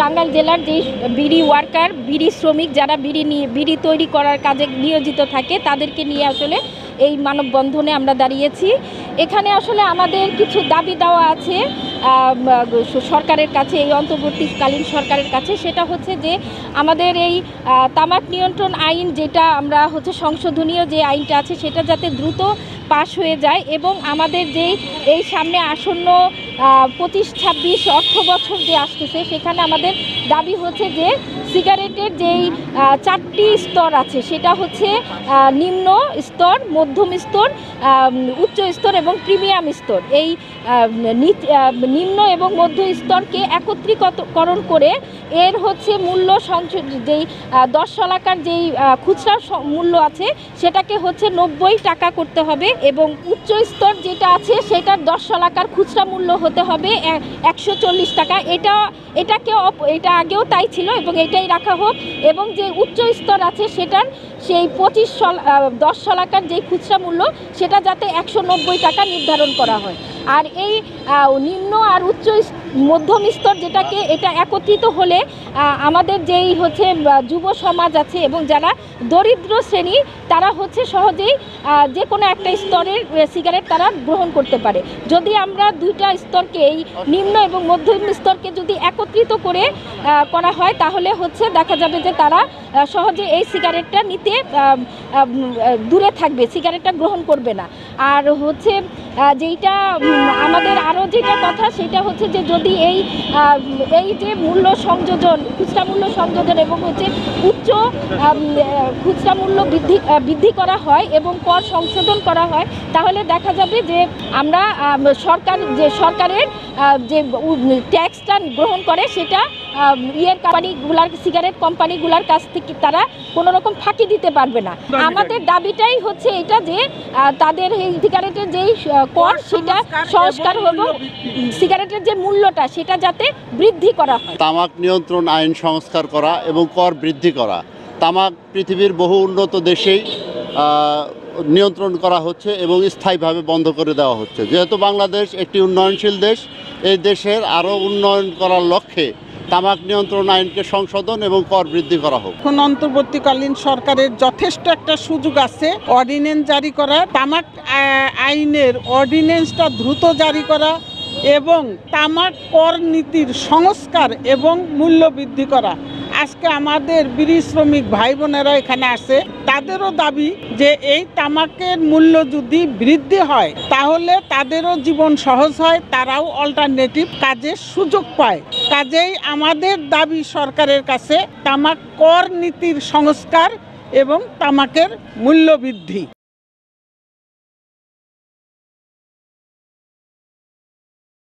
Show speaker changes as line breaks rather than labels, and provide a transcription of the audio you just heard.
টাঙ্গাইল জেলার যে বিড়ি ওয়ার্কার, বিড়ি শ্রমিক যারা বিড়ি তৈরি করার কাজে নিয়োজিত থাকে তাদেরকে নিয়ে আসলে এই মানববন্ধনে আমরা দাঁড়িয়েছি। এখানে আসলে আমাদের কিছু দাবি দেওয়া আছে সরকারের কাছে, এই অন্তর্বর্তীকালীন সরকারের কাছে। সেটা হচ্ছে যে আমাদের এই তামাক নিয়ন্ত্রণ আইন, যেটা আমরা সংশোধনীয় যে আইনটা আছে, সেটা যাতে দ্রুত পাশ হয়ে যায় এবং আমাদের যেই এই সামনে আসন্ন 25-26 অর্থ বছর যে আসতেছে, সেখানে আমাদের দাবি হচ্ছে যে সিগারেটের যেই 4টি স্তর আছে, সেটা হচ্ছে নিম্ন স্তর, মধ্যম স্তর, উচ্চ স্তর এবং প্রিমিয়াম স্তর। এই নিম্ন এবং মধ্য স্তরকে একত্রীকরণ করে এর মূল্য যেই 10 শলাকার যেই খুচরা মূল্য আছে সেটাকে 90 টাকা করতে হবে এবং উচ্চ স্তর যেটা আছে সেটার 10 শলাকার খুচরা মূল্য হতে হবে 140 টাকা। এটা আগেও তাই ছিল এবং এটাই রাখা হোক। এবং যে উচ্চ স্তর আছে সেটার সেই 10 শলাকার যেই খুচরা মূল্য সেটা যাতে 190 টাকা নির্ধারণ করা হয়। আর এই নিম্ন আর মধ্যম স্তর যেটাকে এটা একত্রিত হলে আমাদের যেই যুব সমাজ আছে এবং যারা দরিদ্র শ্রেণী তারা সহজেই যে কোনো একটা স্তরের সিগারেট তারা গ্রহণ করতে পারে। যদি আমরা দুইটা স্তরকে, এই নিম্ন এবং মধ্যম স্তরকে যদি একত্রিত করে করা হয় তাহলে দেখা যাবে যে তারা সহজে এই সিগারেটটা নিতে দূরে থাকবে, সিগারেটটা গ্রহণ করবে না। আর যেইটা আমাদের আরও যেটা কথা সেটা যে যদি এই যে মূল্য সংযোজন, খুচরা মূল্য সংযোজন এবং উচ্চ খুচরা মূল্য বৃদ্ধি করা হয় এবং কর সংশোধন করা হয়, তাহলে দেখা যাবে যে আমরা সরকারের যে ট্যাক্সটা গ্রহণ করে সেটা সিগারেট কোম্পানিগুলার কাছ থেকে তারা কোনো রকম ফাঁকি দিতে পারবে না। আমাদের দাবিটাই এটা যে তাদের এই সিগারেটের যেই কর সেটা সংস্কার হলো, সিগারেটের যে মূল্যটা সেটা যাতে বৃদ্ধি করা হয়।
তামাক নিয়ন্ত্রণ আইন সংস্কার করা এবং কর বৃদ্ধি করা। তামাক পৃথিবীর বহু উন্নত দেশেই নিয়ন্ত্রণ করা হচ্ছে এবং স্থায়ীভাবে বন্ধ করে দেওয়া হচ্ছে। যেহেতু বাংলাদেশ একটি উন্নয়নশীল দেশ, এই দেশের আরও উন্নয়ন করার লক্ষ্যে তামাক নিয়ন্ত্রণ আইনকে সংশোধন এবং কর বৃদ্ধি করা হোক।
এখন অন্তর্বর্তীকালীন সরকারের যথেষ্ট একটা সুযোগ আছে অর্ডিন্যান্স জারি করা, তামাক আইনের অর্ডিন্যান্সটা দ্রুত জারি করা এবং তামাক কর নীতির সংস্কার এবং মূল্য বৃদ্ধি করা। আজকে আমাদের বিড়ি শ্রমিক ভাই বোনেরা এখানে আসে, তাদেরও দাবি যে এই তামাকের মূল্য যদি বৃদ্ধি হয় তাহলে তাদেরও জীবন সহজ হয়, তারাও অল্টারনেটিভ কাজের সুযোগ পায়। কাজেই আমাদের দাবি সরকারের কাছে তামাক কর নীতির সংস্কার এবং তামাকের মূল্য বৃদ্ধি।